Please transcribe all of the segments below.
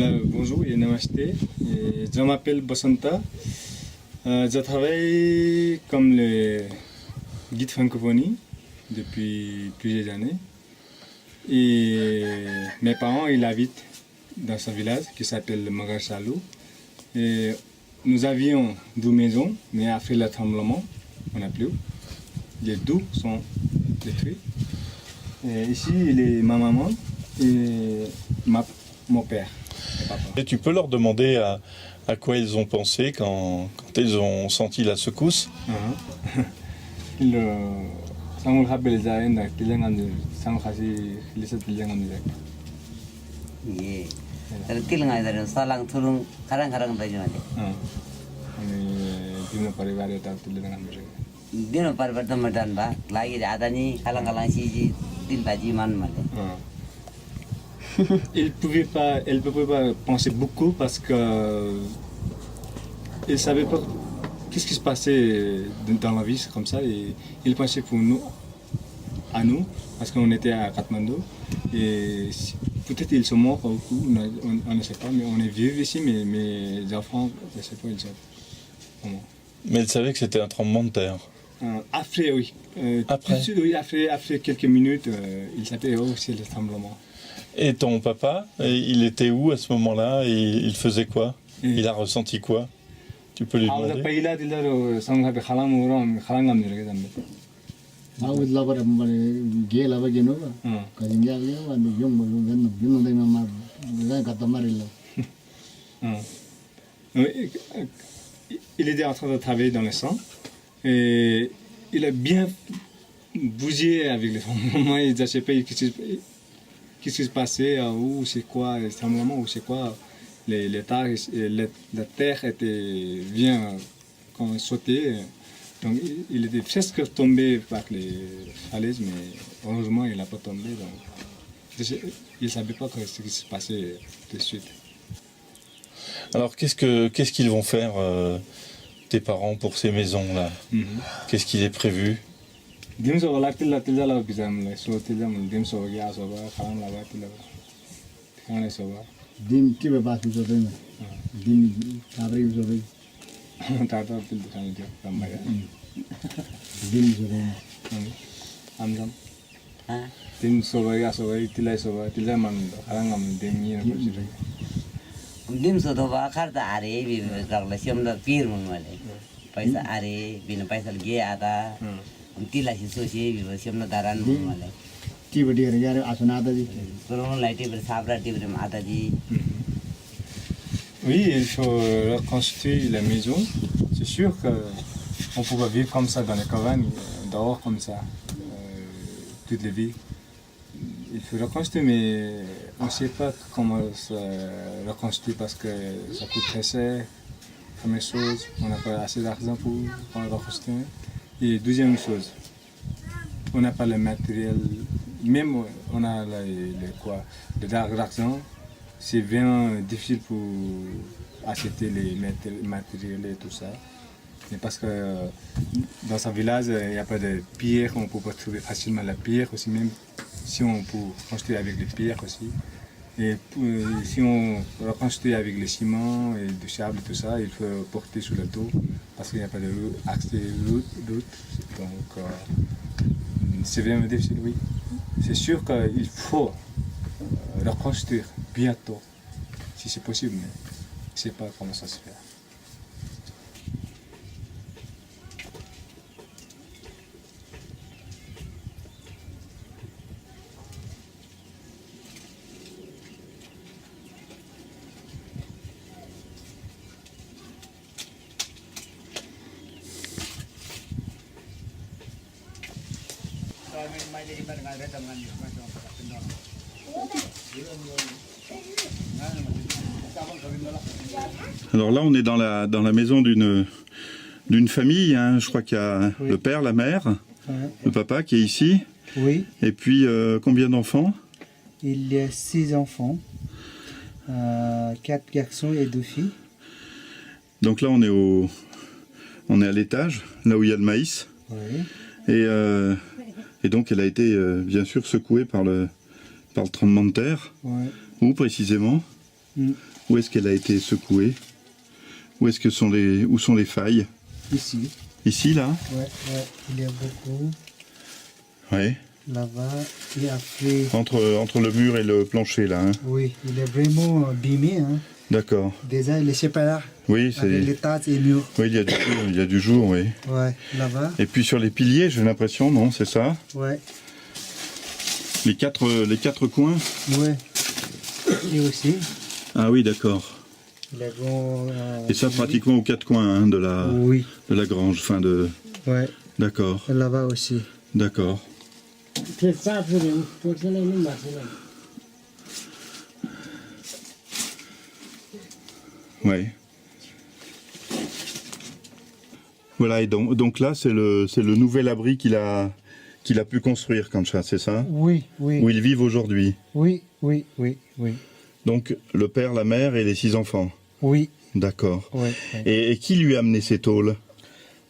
Alors, bonjour et namasté. Je m'appelle Basanta. Je travaille comme le guide francophonie depuis plusieurs années. Et mes parents, ils habitent dans ce village qui s'appelle Magarsalou. Et nous avions 2 maisons, mais après le tremblement, on n'a plus. Les 2 sont détruits. Et ici, il est ma maman et mon père. Et tu peux leur demander à quoi ils ont pensé quand ils ont senti la secousse. 예. tilngai salang tulung karang-karang baju nanti. Dino paribar temedan ba, lagi ada ni kalang-kalang si din baji man male. Elle ne pouvait pas penser beaucoup parce que elle savait pas qu'est-ce qui se passait dans la vie, c'est comme ça. Et il pensait pour nous, à nous, parce qu'on était à Katmandou. Et peut-être ils sont morts, on ne sait pas, mais on est vieux ici, mais mes enfants, je ne sais pas, ils savent comment. Mais elle savait que c'était un tremblement de terre. Après, oui. Après oui, après quelques minutes, il savait, oh, c'est le tremblement. Et ton papa, il était où à ce moment-là et il faisait quoi? Il a ressenti quoi? Tu peux lui demander. Il était en train de travailler dans le sang et il a bien bougé avec les tremblements. Il ne sait pas qu'est-ce qui se passait, où c'est quoi le tremblement, où c'est quoi la terre était bien sautée. Donc il était presque tombé par les falaises, mais heureusement il n'a pas tombé. Donc, il ne savait pas ce qui se passait tout de suite. Alors qu'est-ce qu'ils vont faire tes parents pour ces maisons-là? Qu'est-ce qu'il est prévu? Dim soto ba karta are bi karla siamda pir mun male. Paisa are bin paisa ge ada. Tila si so si bi siamda daran mun male. Ti badi yare asunada ji. Kono laiti ber sabra ti ber mata ji. Oui, il faut reconstruire la maison. C'est sûr qu'on ne peut pas vivre comme ça dans les cabanes, dehors comme ça, toute la vie. Il faut reconstruire, mais on ne sait pas comment se reconstruire parce que ça coûte très cher. Première chose, on n'a pas assez d'argent pour reconstruire. Et deuxième chose, on n'a pas le matériel, même on a de l'argent. C'est bien difficile pour acheter les matériels et tout ça. Mais parce que dans ce village, il n'y a pas de pierre, on ne peut pas trouver facilement la pierre aussi, même si on peut construire avec les pierres aussi. Et si on reconstruit avec le ciment et du sable et tout ça, il faut porter sur le dos parce qu'il n'y a pas d'accès route. Donc c'est vraiment difficile, oui. C'est sûr qu'il faut reconstruire bientôt, si c'est possible, mais je ne sais pas comment ça se fait. Alors là, on est dans la maison d'une famille. Hein. Je crois qu'il y a le père, la mère, le papa qui est ici. Oui. Et puis, combien d'enfants? Il y a 6 enfants, 4 garçons et 2 filles. Donc là, on est à l'étage, là où il y a le maïs. Oui. Et donc, elle a été bien sûr secouée par le tremblement de terre. Ouais. Où précisément? Où est-ce qu'elle a été secouée? Où sont les failles? Ici. Ici, là? Ouais, il y a beaucoup. Ouais. Là-bas, et après, Entre le mur et le plancher, là. Hein. oui, il est vraiment abîmé. Hein. D'accord. Déjà, il est séparé Oui, avec les tasses et murs. oui, il y a du jour, oui. Ouais, là-bas. Et puis sur les piliers, j'ai l'impression, non, c'est ça? Ouais, Les quatre coins? ouais. Et aussi, Ah oui, d'accord. il est bon. Et ça, pratiquement aux quatre coins hein, de Oui, la grange. Enfin de. ouais. D'accord, Et là-bas aussi. d'accord. Ouais. Voilà, et donc là, c'est le nouvel abri qu'il a pu construire, Kancha, c'est ça? Oui, oui. Où ils vivent aujourd'hui. Oui, oui, oui, oui. Donc le père, la mère et les 6 enfants. Oui, D'accord. oui. Et qui lui a amené ces tôles?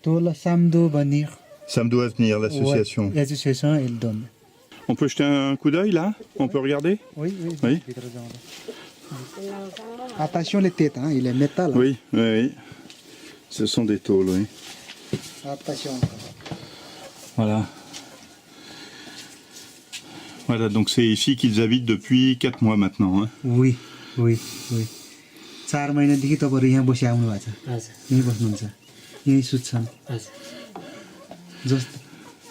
Tout le samedi venir. Samedi Avenir, l'association. Ouais, l'association, il donne. On peut jeter un coup d'œil là? On peut regarder? Oui, oui. Oui. Attention les têtes, hein, il est métal. Hein. Oui, oui, oui. Ce sont des tôles, oui. Attention. Voilà. Voilà, donc c'est ici qu'ils habitent depuis 4 mois maintenant. Hein. Oui, oui, oui. 4 महिनादेखि तपाईँहरू यहाँ बसी आउनु भएको छ यहीँ बस्नुहुन्छ यहीँ सुत्छन् जस्तो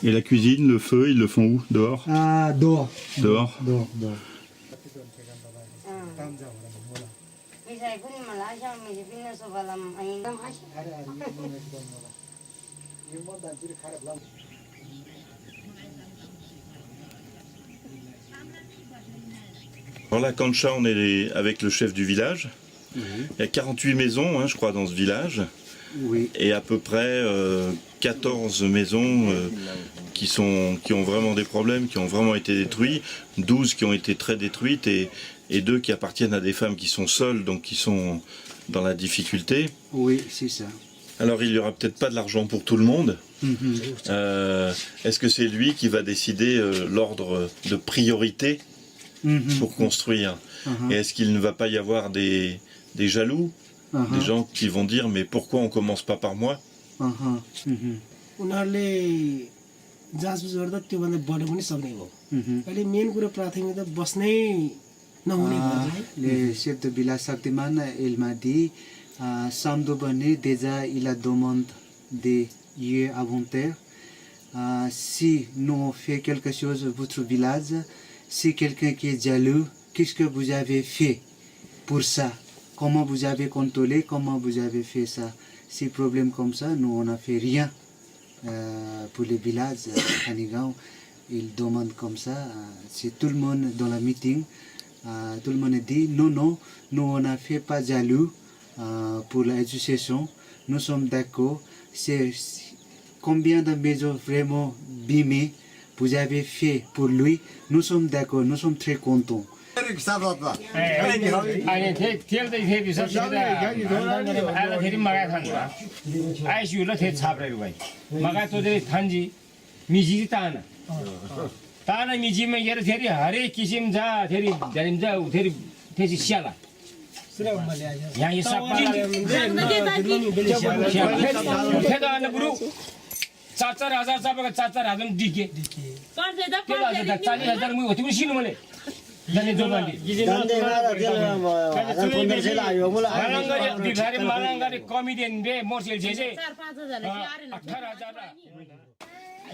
Et la cuisine, le feu, ils le font où? Dehors? दो Dehors? दो दो Alors là, Kancha, on est avec le chef du village. Il y a 48 maisons, hein, je crois, dans ce village. Oui. Et à peu près 14 maisons qui ont vraiment des problèmes, qui ont vraiment été détruites, 12 qui ont été très détruites et 2 qui appartiennent à des femmes qui sont seules, donc qui sont dans la difficulté. Oui, c'est ça. Alors il n'y aura peut-être pas de l'argent pour tout le monde. Est-ce que c'est lui qui va décider l'ordre de priorité pour construire? Et est-ce qu'il ne va pas y avoir des jaloux? Des gens qui vont dire mais pourquoi on commence pas par moi? उनीहरूले जाँचबुझ गर्दा त्योभन्दा बढी पनि सक्ने भयो अहिले मेन कुरो प्राथमिकता बस्नै नहुने भयो Le chef de village Saktiman, il m'a dit, samedi venir, déjà il a demandé des lieux avant-terre. Si nous on fait quelque chose dans votre village, si quelqu'un qui est jaloux, qu'est-ce que vous avez fait pour ça? Comment vous avez contrôlé? Comment vous avez fait ça? Si problème comme ça, nous on n'a fait rien pour les villages. Hanigao, il demande comme ça. C'est tout le monde dans la meeting. Tout le monde dit non, non, nous on n'a fait pas jaloux pour l'association. Nous sommes d'accord. C'est combien de maisons vraiment bimées vous avez fait pour lui? Nous sommes d'accord. Nous sommes très contents. 아니 대열도 대비서 시다 알아 대리 막아 탄다 아이슈로 대 차브레고 봐 막아 또데 단지 미지지 따나 따나 미지면 얘를 대리 하래 기심자 대리 자림자 대리 대시 시야라 양이 싹바라 태도 안 부르 चार हजार चाबेको 4,000 डिके के लाज 40,000 मुई होती सिनु मले जाने जोबान्डी मालांगारी दिखारे मालांगारी कमिडियन बे मोर्सेल जेजे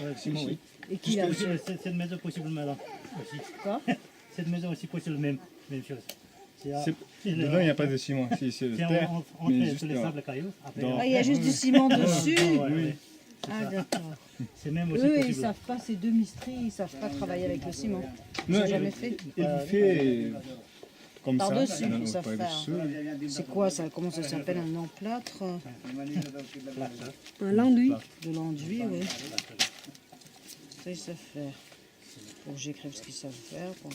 18,000 Et qui a cette maison possible maintenant aussi. Quoi? Cette maison aussi possible même chose. Dedans, il n'y a pas de ciment. C'est le terre. On fait sur les sables cailloux. Après, il y a juste du ciment dessus. Oui. Ah, d'accord. C'est même aussi Eux, ils possible. savent pas, ces deux mistris, ils savent pas travailler avec le ciment. Ils Non, n'ont jamais fait. Il fait comme ça. Par-dessus, Non, ils savent faire. par-dessus. C'est quoi ça? Comment ça s'appelle? Un emplâtre? Un l'enduit. De l'enduit, oui. Ça, ils savent faire. Faut que j'écrive ce qu'ils savent faire. Pour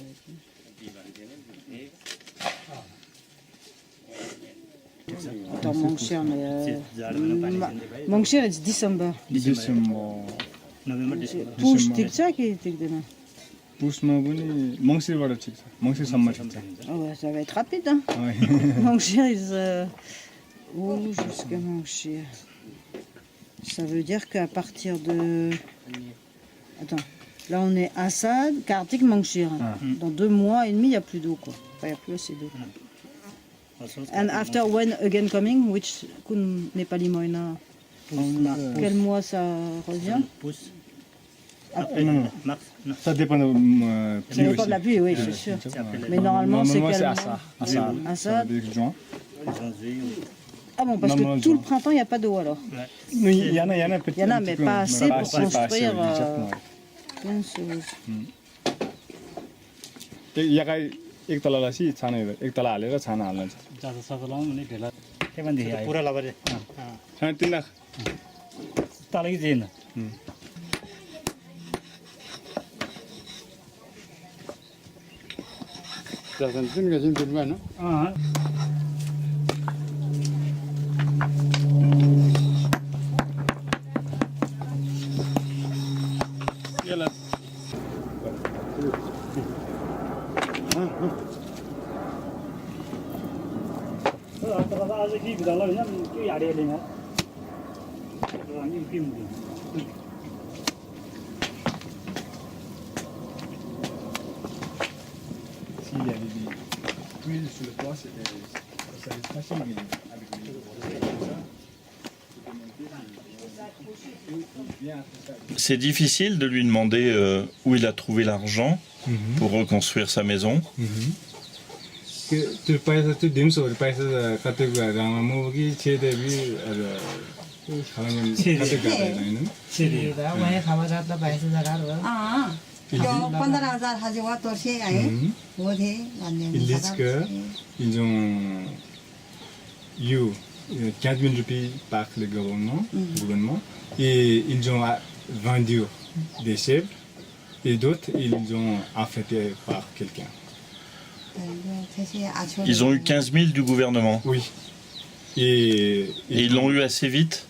Attends, mon cher, mais... Mon cher, c'est décembre. Décembre. November, December. Push, t'es ça qui est dedans. पुसमा पनि मङ्सिरबाट ठिक छ मङ्सिरसम्म ठिक छ Oh, ouais, ça va être rapide, hein. Ouais. Mangshir, jusqu'à Mangshir. Ça veut dire qu'à partir de... Attends, là on est Assad, Kartik, Mangshir. Dans 2 mois et demi, il n'y a plus d'eau, quoi. Enfin, il n'y a plus assez d'eau. And after when again coming, which kun Nepali Moina, quel mois ça revient? Pousse. Non, Mars. Non. ça dépend de Ça dépend de la pluie, oui, c'est sûr. Mais normalement, c'est quel c'est mois? Assad. Assad. Début juin. Ah bon, parce que Normalement, tout le juin. printemps, il n'y a pas d'eau alors. Non, il y en a Il y en a, mais pas assez pour construire exactement. plein de choses. यहाँ एक तलालाई चाहिँ छाना एक तला हालेर छाना हाल्नु छ जाँदा सबै लाउँ भने ढेला के भनेदेखि आयो पुरा लगाएर 3.5 लाख तलकै छैन यसलाई आज के भित्र होइन के हाडिहाल्यो यहाँ हामी के हुँदैन s'il y avait des tuiles sur le toit, ça allait être facile, mais avec les... C'est difficile de lui demander où il a trouvé l'argent pour reconstruire sa maison. त्यो पैसा त्यो दिम्सोहरू पैसा कतै गएर म कि छेदेवी कतै गएर हैन जो 15,000 हजार हुआ तो से आए वो थे Ils disent qu'ils ont eu 15 000 roupies par le gouvernement et ils ont vendu des chèvres et d'autres ils ont affecté par quelqu'un. Ils ont eu 15 000 du gouvernement. Oui. Et ils l'ont eu assez vite?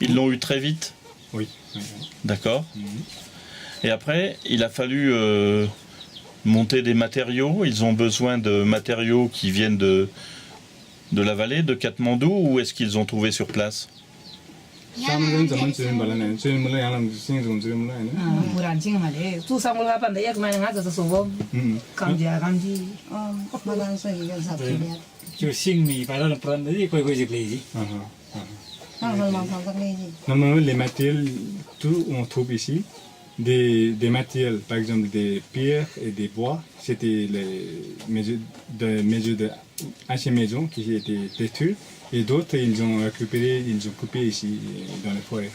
Ils l'ont eu très vite? Oui. D'accord. Et après, il a fallu monter des matériaux. Ils ont besoin de matériaux qui viennent de la vallée, de Katmandou, ou est-ce qu'ils ont trouvé sur place? सामग्री जमन चाहिँ मलाई नै चाहिँ मलाई यहाँ सिङ जुन चाहिँ मलाई हैन पुरान चाहिँ मैले तु समूलका भन्दा एक महिना जस्तो सुबो कमजी मदन से ही सब चीज त्यो सिङमी पाइला पुरानो कोही कोही जिक्ले जी Normalement, les matériels, tout on trouve ici, des matériels, par exemple des pierres et des bois, c'était les mesures d'anciennes maisons qui étaient détruites, et d'autres ils ont récupéré, ils ont coupé ici dans les forêts.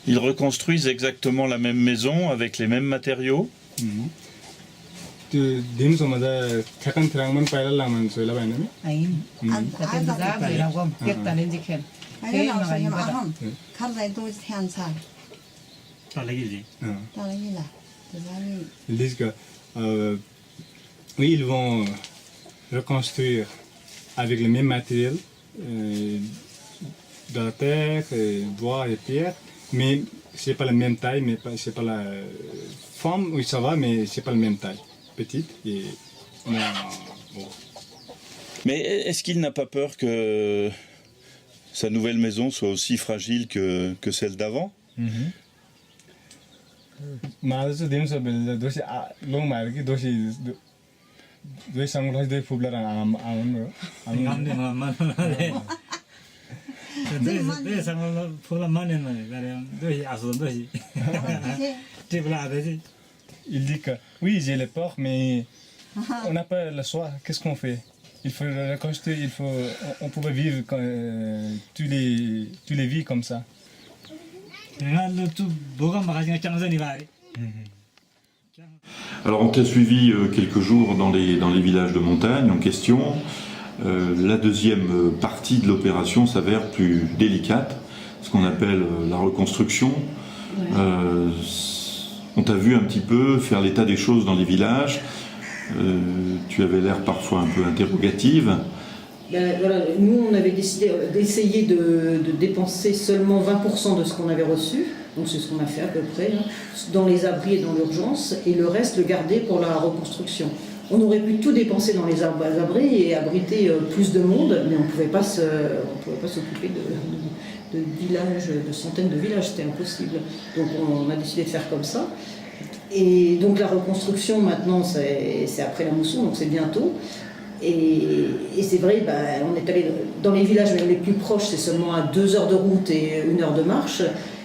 Ils reconstruisent exactement la même maison avec les mêmes matériaux. दिनसम्म त ठ्याक्कन ठ्याक्कन पहिला लामन सोइला भएन नि Ils disent que oui, ils vont reconstruire avec le même matériel de la terre, bois et pierre, mais c'est pas la même taille, mais c'est pas la forme, oui ça va, mais c'est pas la même taille, petite et bon. Mais est-ce qu'il n'a pas peur que sa nouvelle maison soit aussi fragile que celle d'avant? Il dit que oui, j'ai les peurs, mais on n'a pas le choix. Qu'est-ce qu'on fait? Il faut reconstruire, on pouvait vivre tous les vies comme ça. Alors on t'a suivi quelques jours dans les villages de montagne en question. La deuxième partie de l'opération s'avère plus délicate, ce qu'on appelle la reconstruction. On t'a vu un petit peu faire l'état des choses dans les villages. Tu avais l'air parfois un peu interrogative. Ben, voilà, nous, on avait décidé d'essayer de dépenser seulement 20% de ce qu'on avait reçu Donc c'est ce qu'on a fait à peu près, hein, dans les abris et dans l'urgence, et le reste le garder pour la reconstruction. On aurait pu tout dépenser dans les abris et abriter plus de monde, mais on ne pouvait pas s'occuper de villages, de centaines de villages, c'était impossible. Donc on a décidé de faire comme ça. Et donc la reconstruction maintenant c'est après la mousson, donc c'est bientôt. Et c'est vrai, on est allé dans les villages les plus proches, c'est seulement à 2 heures de route et 1 heure de marche.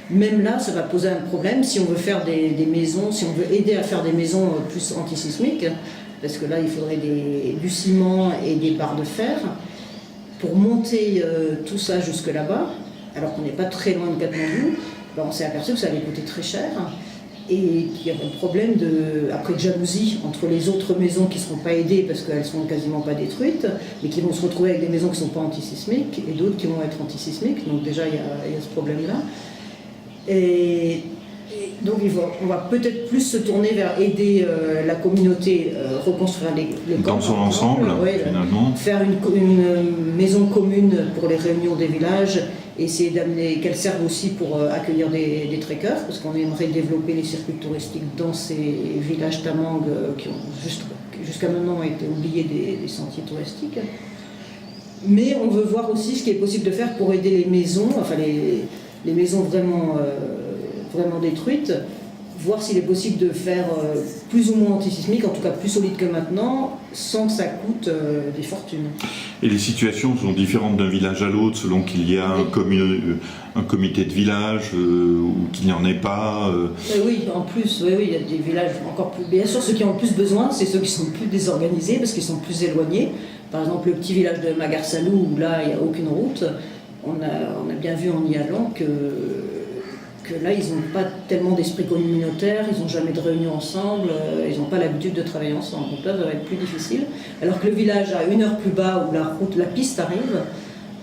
Même là, ça va poser un problème si on veut faire des maisons, si on veut aider à faire des maisons plus antisismiques, parce que là, il faudrait du ciment et des barres de fer pour monter tout ça jusque là-bas, alors qu'on n'est pas très loin de Katmandou. On s'est aperçu que ça allait coûter très cher et qu'il y avait un problème après de jalousie entre les autres maisons qui ne seront pas aidées parce qu'elles ne seront quasiment pas détruites, mais qui vont se retrouver avec des maisons qui ne sont pas antisismiques et d'autres qui vont être antisismiques. Donc déjà, il y a ce problème-là. Et donc on va peut-être plus se tourner vers aider la communauté, reconstruire les camps. Dans son ensemble, finalement. Faire une maison commune pour les réunions des villages, essayer d'amener, qu'elle serve aussi pour accueillir des trekkers, parce qu'on aimerait développer les circuits touristiques dans ces villages tamang qui ont jusqu'à maintenant été oubliés des sentiers touristiques. Mais on veut voir aussi ce qui est possible de faire pour aider les maisons, enfin les maisons vraiment détruites, voir s'il est possible de faire plus ou moins antisismique, en tout cas plus solide que maintenant, sans que ça coûte des fortunes. Et les situations sont différentes d'un village à l'autre selon qu'il y a un comité de village ou qu'il n'y en ait pas. Oui, en plus, oui, il y a des villages encore plus... Bien sûr, ceux qui ont le plus besoin, c'est ceux qui sont plus désorganisés parce qu'ils sont plus éloignés. Par exemple, le petit village de Magarsalou, où là, il n'y a aucune route, on a bien vu en y allant que là, ils n'ont pas tellement d'esprit communautaire, ils n'ont jamais de réunion ensemble, ils n'ont pas l'habitude de travailler ensemble. Donc là, ça va être plus difficile. Alors que le village à 1 heure plus bas, où la piste arrive,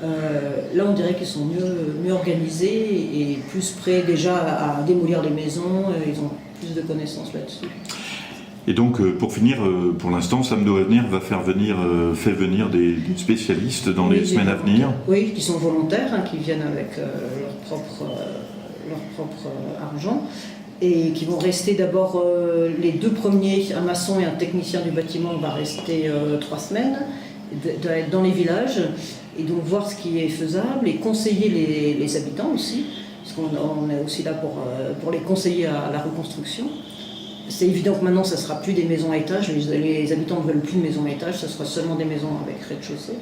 là, on dirait qu'ils sont mieux organisés et plus prêts déjà à démolir les maisons, ils ont plus de connaissances là-dessus. Et donc, pour finir, pour l'instant, Sam de Avenir fait venir des spécialistes dans les semaines à venir. Oui, qui sont volontaires, qui viennent avec leur propre argent et qui vont rester d'abord les 2 premiers, un maçon et un technicien du bâtiment, va rester 3 semaines dans les villages et donc voir ce qui est faisable et conseiller les habitants aussi, parce qu'on est aussi là pour les conseiller à la reconstruction. C'est évident que maintenant, ça ne sera plus des maisons à étage, les habitants ne veulent plus de maisons à étage, ça sera seulement des maisons avec rez-de-chaussée.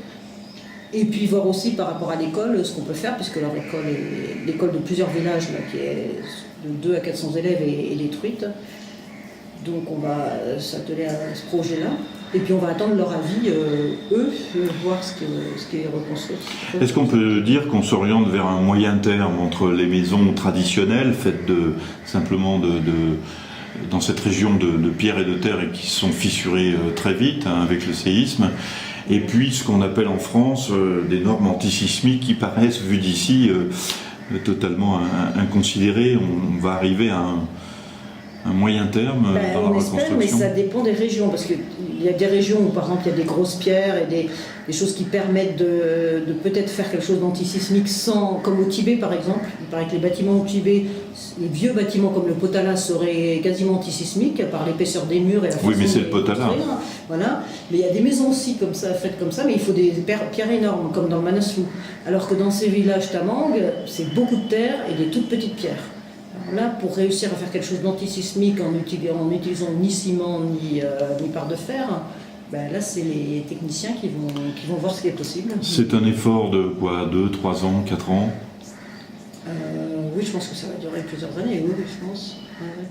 Et puis voir aussi par rapport à l'école ce qu'on peut faire, puisque leur école est l'école de plusieurs villages, là, qui est de 2 à 400 élèves, est détruite. Donc on va s'atteler à ce projet-là. Et puis on va attendre leur avis, eux, voir ce qui est reconstruit. Est-ce qu'on peut dire qu'on s'oriente vers un moyen terme entre les maisons traditionnelles, faites simplement dans cette région de pierre et de terre et qui sont fissurées très vite avec le séisme, et puis ce qu'on appelle en France des normes antisismiques qui paraissent, vues d'ici, totalement inconsidérées. On va arriver à un moyen terme dans la reconstruction. On espère, mais ça dépend des régions, parce qu'il y a des régions où par exemple il y a des grosses pierres et des choses qui permettent de peut-être faire quelque chose d'antisismique comme au Tibet par exemple. Il paraît que les bâtiments au Tibet, les vieux bâtiments comme le Potala seraient quasiment antisismiques par l'épaisseur des murs et la façon. Oui, mais c'est le Potala. Voilà. Mais il y a des maisons aussi comme ça, faites comme ça, mais il faut des pierres énormes, comme dans le Manaslu. Alors que dans ces villages tamang, c'est beaucoup de terre et des toutes petites pierres. Alors là, pour réussir à faire quelque chose d'antisismique en utilisant ni ciment ni barre de fer, là c'est les techniciens qui vont voir ce qui est possible. C'est un effort de quoi, 2, 3 ans, 4 ans? Oui, je pense que ça va durer plusieurs années, oui, je pense. Ouais.